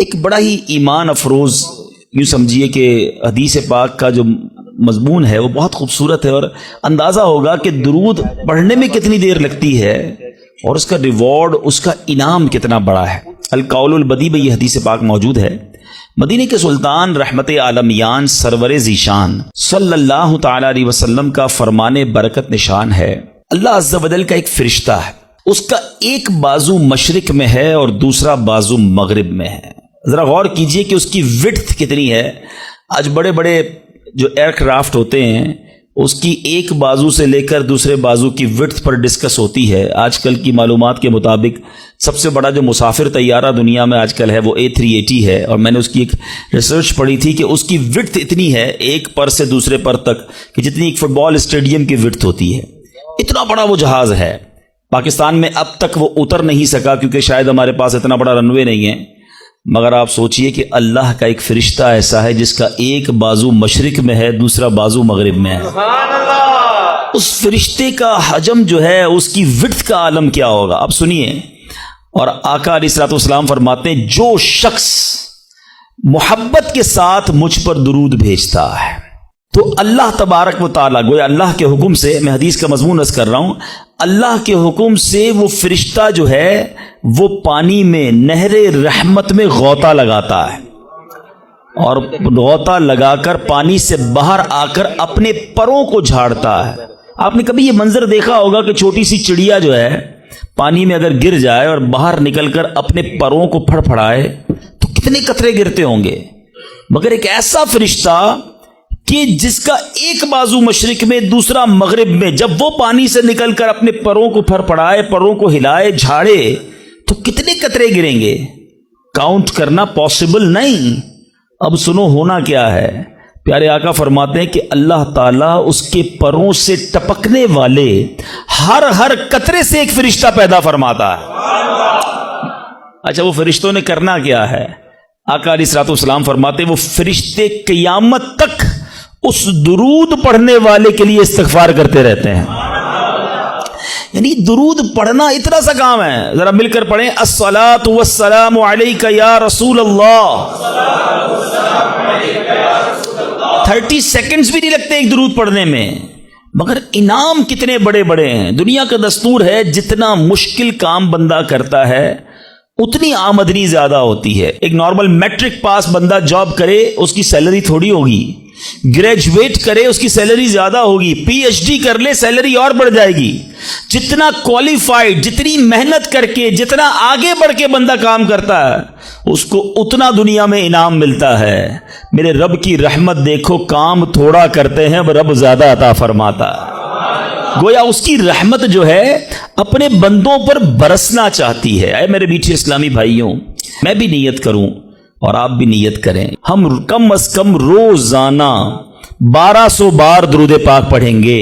ایک بڑا ہی ایمان افروز یوں سمجھیے کہ حدیث پاک کا جو مضمون ہے وہ بہت خوبصورت ہے، اور اندازہ ہوگا کہ درود پڑھنے میں کتنی دیر لگتی ہے اور اس کا ریوارڈ، اس کا انعام کتنا بڑا ہے۔ القول البدی میں یہ حدیث پاک موجود ہے۔ مدینے کے سلطان رحمت عالمیان سرور ذیشان صلی اللہ تعالی علیہ وسلم کا فرمان برکت نشان ہے، اللہ عز و جل کا ایک فرشتہ ہے، اس کا ایک بازو مشرق میں ہے اور دوسرا بازو مغرب میں ہے۔ ذرا غور کیجئے کہ اس کی وڈتھ کتنی ہے۔ آج بڑے بڑے جو ایئر کرافٹ ہوتے ہیں اس کی ایک بازو سے لے کر دوسرے بازو کی وڈتھ پر ڈسکس ہوتی ہے۔ آج کل کی معلومات کے مطابق سب سے بڑا جو مسافر طیارہ دنیا میں آج کل ہے وہ A380 ہے، اور میں نے اس کی ایک ریسرچ پڑھی تھی کہ اس کی وڈتھ اتنی ہے ایک پر سے دوسرے پر تک کہ جتنی ایک فٹ بال اسٹیڈیم کی وڈتھ ہوتی ہے۔ اتنا بڑا وہ جہاز ہے۔ پاکستان میں اب تک وہ اتر نہیں سکا کیونکہ شاید ہمارے پاس اتنا بڑا رن وے نہیں ہے، مگر آپ سوچئے کہ اللہ کا ایک فرشتہ ایسا ہے جس کا ایک بازو مشرق میں ہے، دوسرا بازو مغرب میں ہے۔ اس فرشتے کا حجم جو ہے، اس کی وڈتھ کا عالم کیا ہوگا، آپ سنیے۔ اور آقا علیہ الصلوۃ والسلام فرماتے ہیں جو شخص محبت کے ساتھ مجھ پر درود بھیجتا ہے تو اللہ تبارک و تعالیٰ، گویا اللہ کے حکم سے، میں حدیث کا مضمون عرض کر رہا ہوں، اللہ کے حکم سے وہ فرشتہ جو ہے وہ پانی میں نہر رحمت میں غوطہ لگاتا ہے، اور غوطہ لگا کر پانی سے باہر آ کر اپنے پروں کو جھاڑتا ہے۔ آپ نے کبھی یہ منظر دیکھا ہوگا کہ چھوٹی سی چڑیا جو ہے پانی میں اگر گر جائے اور باہر نکل کر اپنے پروں کو پھڑ پھڑائے تو کتنے قطرے گرتے ہوں گے، مگر ایک ایسا فرشتہ کہ جس کا ایک بازو مشرق میں دوسرا مغرب میں، جب وہ پانی سے نکل کر اپنے پروں کو پھڑ پھڑائے، پروں کو ہلائے، جھاڑے تو کتنے قطرے گریں گے، کاؤنٹ کرنا پاسبل نہیں۔ اب سنو ہونا کیا ہے۔ پیارے آقا فرماتے ہیں کہ اللہ تعالیٰ اس کے پروں سے ٹپکنے والے ہر قطرے سے ایک فرشتہ پیدا فرماتا ہے۔ اچھا، وہ فرشتوں نے کرنا کیا ہے؟ آقا علیہ الصلوۃ والسلام فرماتے ہیں وہ فرشتے قیامت تک اس درود پڑھنے والے کے لیے استغفار کرتے رہتے ہیں۔ یعنی درود پڑھنا اتنا سا کام ہے، ذرا مل کر پڑھیں، الصلاۃ والسلام علیک یا رسول اللہ۔ 30 سیکنڈز بھی نہیں لگتے ایک درود پڑھنے میں، مگر انعام کتنے بڑے بڑے ہیں۔ دنیا کا دستور ہے جتنا مشکل کام بندہ کرتا ہے اتنی آمدنی زیادہ ہوتی ہے۔ ایک نارمل میٹرک پاس بندہ جاب کرے اس کی سیلری تھوڑی ہوگی، گریجویٹ کرے اس کی سیلری زیادہ ہوگی، PhD کر لے سیلری اور بڑھ جائے گی۔ جتنا کوالیفائڈ، جتنی محنت کر کے، جتنا آگے بڑھ کے بندہ کام کرتا ہے اس کو اتنا دنیا میں انعام ملتا ہے۔ میرے رب کی رحمت دیکھو، کام تھوڑا کرتے ہیں رب زیادہ عطا فرماتا ہے۔ گویا اس کی رحمت جو ہے اپنے بندوں پر برسنا چاہتی ہے۔ اے میرے میٹھے اسلامی بھائیوں، میں بھی نیت کروں اور آپ بھی نیت کریں، ہم کم از کم روزانہ 1200 بار درود پاک پڑھیں گے۔